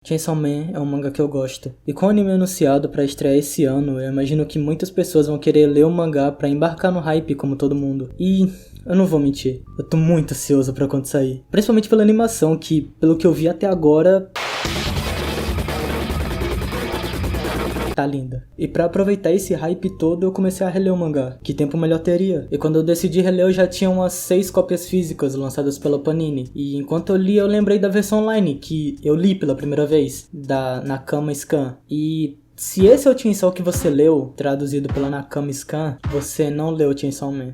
Chainsaw Man é um mangá que eu gosto. E com o anime anunciado pra estrear esse ano, eu imagino que muitas pessoas vão querer ler o mangá pra embarcar no hype como todo mundo. E eu não vou mentir, eu tô muito ansioso pra quando sair. Principalmente pela animação que, pelo que eu vi até agora, tá linda. E pra aproveitar esse hype todo, eu comecei a reler o mangá. Que tempo melhor teria? E quando eu decidi reler, eu já tinha umas 6 cópias físicas lançadas pela Panini. E enquanto eu li, eu lembrei da versão online, que eu li pela primeira vez, da Nakama Scan. E se esse é o Chainsaw que você leu, traduzido pela Nakama Scan, você não leu Chainsaw Man.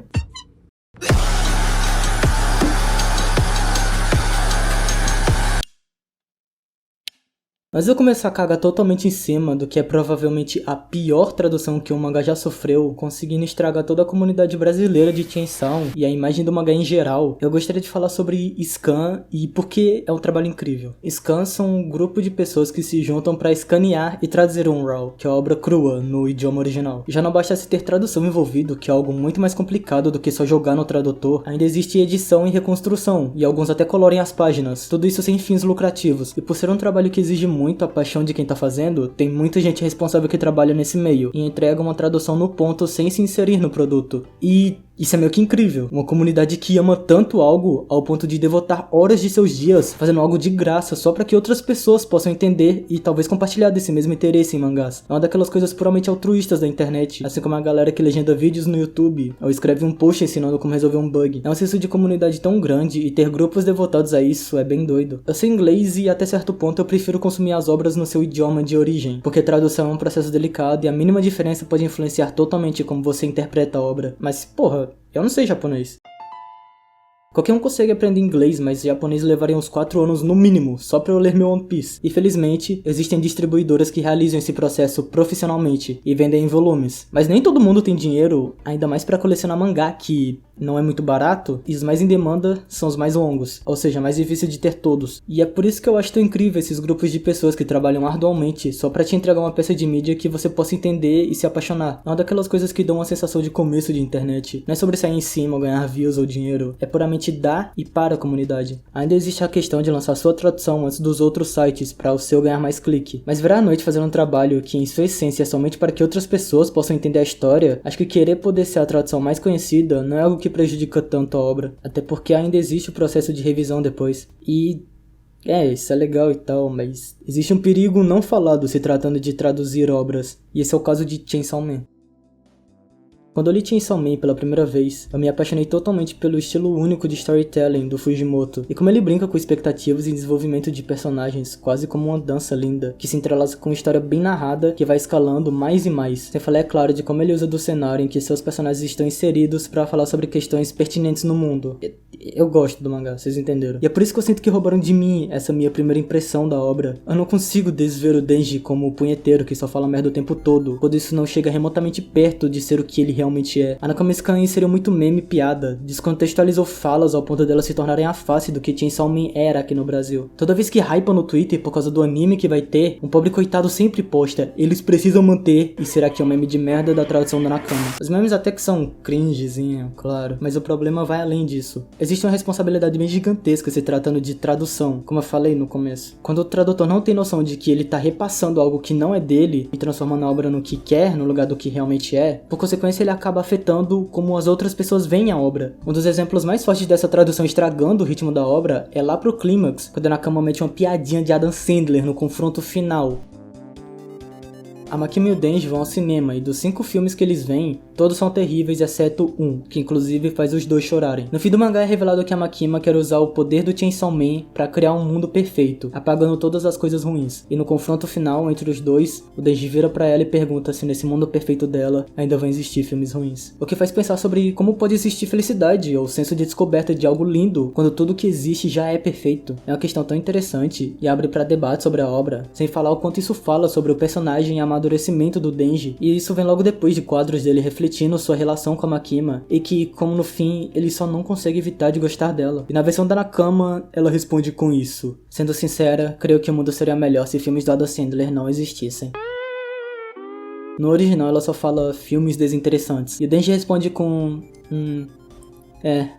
Mas eu comecei a cagar totalmente em cima do que é provavelmente a pior tradução que o mangá já sofreu, conseguindo estragar toda a comunidade brasileira de Chainsaw e a imagem do mangá em geral. Eu gostaria de falar sobre Scan e por que é um trabalho incrível. Scan são um grupo de pessoas que se juntam para escanear e traduzir um RAW, que é a obra crua no idioma original. Já não bastasse ter tradução envolvido, que é algo muito mais complicado do que só jogar no tradutor, ainda existe edição e reconstrução, e alguns até colorem as páginas, tudo isso sem fins lucrativos. E por ser um trabalho que exige muito a paixão de quem tá fazendo, tem muita gente responsável que trabalha nesse meio e entrega uma tradução no ponto sem se inserir no produto. E isso é meio que incrível, uma comunidade que ama tanto algo ao ponto de devotar horas de seus dias fazendo algo de graça só para que outras pessoas possam entender e talvez compartilhar desse mesmo interesse em mangás. É uma daquelas coisas puramente altruístas da internet, assim como a galera que legenda vídeos no YouTube ou escreve um post ensinando como resolver um bug. É um senso de comunidade tão grande e ter grupos devotados a isso é bem doido. Eu sei inglês e até certo ponto eu prefiro consumir as obras no seu idioma de origem, porque tradução é um processo delicado e a mínima diferença pode influenciar totalmente como você interpreta a obra. Mas porra, eu não sei japonês. Qualquer um consegue aprender inglês, mas japonês levaria uns 4 anos no mínimo, só pra eu ler meu One Piece. E felizmente, existem distribuidoras que realizam esse processo profissionalmente e vendem em volumes. Mas nem todo mundo tem dinheiro, ainda mais pra colecionar mangá, que não é muito barato, e os mais em demanda são os mais longos, ou seja, mais difícil de ter todos. E é por isso que eu acho tão incrível esses grupos de pessoas que trabalham arduamente só pra te entregar uma peça de mídia que você possa entender e se apaixonar. Não é daquelas coisas que dão uma sensação de começo de internet. Não é sobre sair em cima ou ganhar views ou dinheiro, é puramente dar e para a comunidade. Ainda existe a questão de lançar sua tradução antes dos outros sites para o seu ganhar mais clique. Mas virar a noite fazendo um trabalho que em sua essência é somente para que outras pessoas possam entender a história, acho que querer poder ser a tradução mais conhecida não é algo que prejudica tanto a obra, até porque ainda existe o processo de revisão depois. E isso é legal e tal, mas existe um perigo não falado se tratando de traduzir obras, e esse é o caso de Chainsaw Man. Quando eu li Chainsaw Man pela primeira vez, eu me apaixonei totalmente pelo estilo único de storytelling do Fujimoto, e como ele brinca com expectativas e desenvolvimento de personagens, quase como uma dança linda, que se entrelaça com uma história bem narrada, que vai escalando mais e mais. Sem falar, é claro, de como ele usa do cenário em que seus personagens estão inseridos para falar sobre questões pertinentes no mundo. Eu gosto do mangá, vocês entenderam. E é por isso que eu sinto que roubaram de mim essa minha primeira impressão da obra. Eu não consigo desver o Denji como o punheteiro que só fala merda o tempo todo, quando isso não chega remotamente perto de ser o que ele realmente é. A Nakama Scan inseriu muito meme e piada, descontextualizou falas ao ponto delas se tornarem a face do que Chainsaw Man era aqui no Brasil. Toda vez que hypa no Twitter por causa do anime que vai ter, um pobre coitado sempre posta: eles precisam manter, e será que é um meme de merda da tradução da Nakama. Os memes até que são cringezinho, claro, mas o problema vai além disso. Existe uma responsabilidade bem gigantesca se tratando de tradução, como eu falei no começo. Quando o tradutor não tem noção de que ele tá repassando algo que não é dele e transformando a obra no que quer, no lugar do que realmente é, por consequência ele acaba afetando como as outras pessoas veem a obra. Um dos exemplos mais fortes dessa tradução estragando o ritmo da obra é lá pro clímax, quando a Nakama mete uma piadinha de Adam Sandler no confronto final. A Makima e o Denji vão ao cinema e dos 5 filmes que eles veem, todos são terríveis exceto um, que inclusive faz os dois chorarem. No fim do mangá é revelado que a Makima quer usar o poder do Chainsaw Man pra criar um mundo perfeito, apagando todas as coisas ruins. E no confronto final entre os dois, o Denji vira pra ela e pergunta se nesse mundo perfeito dela ainda vão existir filmes ruins. O que faz pensar sobre como pode existir felicidade ou senso de descoberta de algo lindo quando tudo que existe já é perfeito. É uma questão tão interessante e abre pra debate sobre a obra, sem falar o quanto isso fala sobre o personagem e a amadurecimento do Denji, e isso vem logo depois de quadros dele refletindo sua relação com a Makima, e que, como no fim, ele só não consegue evitar de gostar dela. E na versão da Nakama, ela responde com isso: sendo sincera, creio que o mundo seria melhor se filmes do Adam Sandler não existissem. No original ela só fala filmes desinteressantes, e o Denji responde com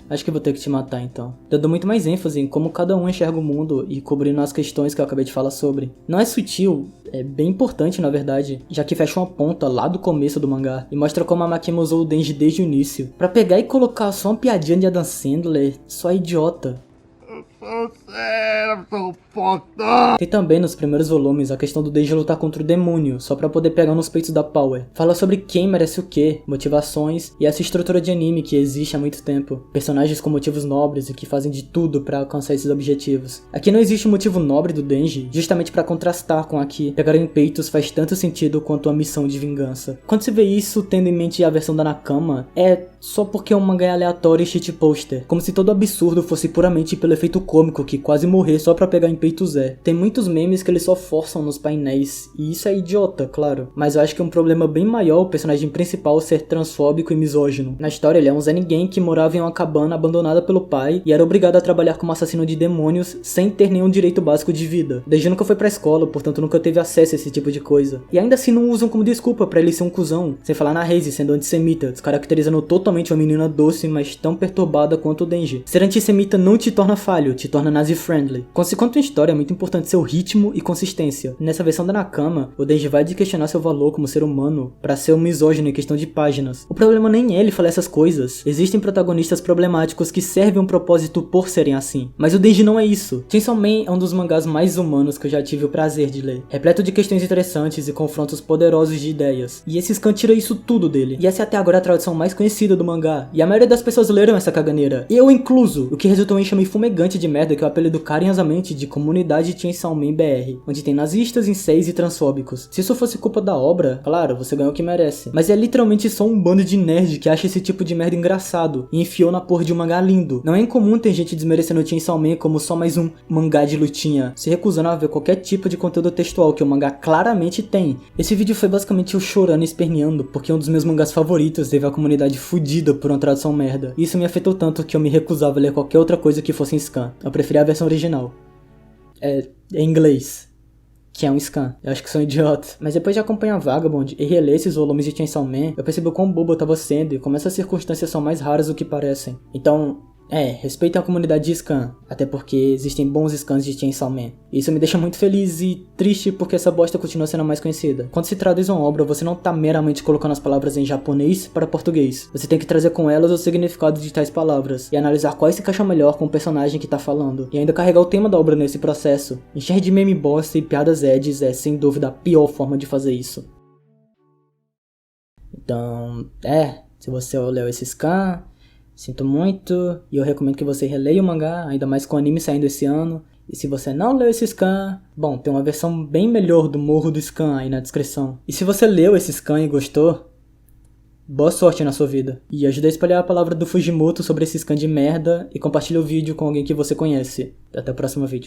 Acho que vou ter que te matar então. Dando muito mais ênfase em como cada um enxerga o mundo e cobrindo as questões que eu acabei de falar sobre. Não é sutil, é bem importante na verdade, já que fecha uma ponta lá do começo do mangá e mostra como a Makima usou o Denji desde o início. Pra pegar e colocar só uma piadinha de Adam Sandler, só é idiota. Tem também nos primeiros volumes a questão do Denji lutar contra o demônio, só pra poder pegar nos peitos da Power. Fala sobre quem merece o que, motivações e essa estrutura de anime que existe há muito tempo. Personagens com motivos nobres e que fazem de tudo pra alcançar esses objetivos. Aqui não existe um motivo nobre do Denji, justamente pra contrastar com aqui. Pegar em peitos faz tanto sentido quanto a missão de vingança. Quando se vê isso, tendo em mente a versão da Nakama, é só porque é um mangá aleatório e shitposter. Como se todo absurdo fosse puramente pelo efeito cômico que quase morrer só pra pegar em peitos é. Tem muitos memes que eles só forçam nos painéis, e isso é idiota, claro. Mas eu acho que é um problema bem maior o personagem principal ser transfóbico e misógino. Na história ele é um Zé Ninguém que morava em uma cabana abandonada pelo pai e era obrigado a trabalhar como assassino de demônios sem ter nenhum direito básico de vida. Desde nunca foi pra escola, portanto nunca teve acesso a esse tipo de coisa. E ainda assim não usam como desculpa pra ele ser um cuzão, sem falar na Reise sendo antissemita, descaracterizando totalmente uma menina doce, mas tão perturbada quanto o Denji. Ser antissemita não te torna falho, te torna nazi-friendly. Quanto à história, é muito importante seu ritmo e consistência. Nessa versão da Nakama, o Denji vai de questionar seu valor como ser humano pra ser um misógino em questão de páginas. O problema nem é ele falar essas coisas. Existem protagonistas problemáticos que servem um propósito por serem assim. Mas o Denji não é isso. Chainsaw Man é um dos mangás mais humanos que eu já tive o prazer de ler. Repleto de questões interessantes e confrontos poderosos de ideias. E esse scan tira isso tudo dele. E essa é até agora a tradução mais conhecida do mangá. E a maioria das pessoas leram essa caganeira. Eu incluso. O que resultou em enxame fumegante de merda que eu apelido carinhosamente de Comunidade Chainsaw Man BR, onde tem nazistas, incéis e transfóbicos. Se isso fosse culpa da obra, claro, você ganhou o que merece. Mas é literalmente só um bando de nerd que acha esse tipo de merda engraçado e enfiou na porra de um mangá lindo. Não é incomum ter gente desmerecendo o Chainsaw Man como só mais um mangá de lutinha, se recusando a ver qualquer tipo de conteúdo textual que o mangá claramente tem. Esse vídeo foi basicamente eu chorando e esperneando, porque um dos meus mangás favoritos teve a comunidade fudida por uma tradução merda. Isso me afetou tanto que eu me recusava a ler qualquer outra coisa que fosse em scan. Eu preferia a versão original. É em inglês, que é um scan. Eu acho que sou um idiota. Mas depois de acompanhar Vagabond e reler esses volumes de Chainsaw Man, eu percebi o quão bobo eu tava sendo e como essas circunstâncias são mais raras do que parecem. Então, respeitem a comunidade de scan, até porque existem bons scans de Chainsaw Man. Isso me deixa muito feliz e triste porque essa bosta continua sendo mais conhecida. Quando se traduz uma obra, você não tá meramente colocando as palavras em japonês para português. Você tem que trazer com elas o significado de tais palavras e analisar quais se encaixam melhor com o personagem que tá falando. E ainda carregar o tema da obra nesse processo. Encher de meme bosta e piadas edges é sem dúvida a pior forma de fazer isso. Então, se você leu esse scan, sinto muito, e eu recomendo que você releia o mangá, ainda mais com o anime saindo esse ano. E se você não leu esse scan, bom, tem uma versão bem melhor do Morro do Scan aí na descrição. E se você leu esse scan e gostou, boa sorte na sua vida. E ajuda a espalhar a palavra do Fujimoto sobre esse scan de merda e compartilha o vídeo com alguém que você conhece. Até o próximo vídeo.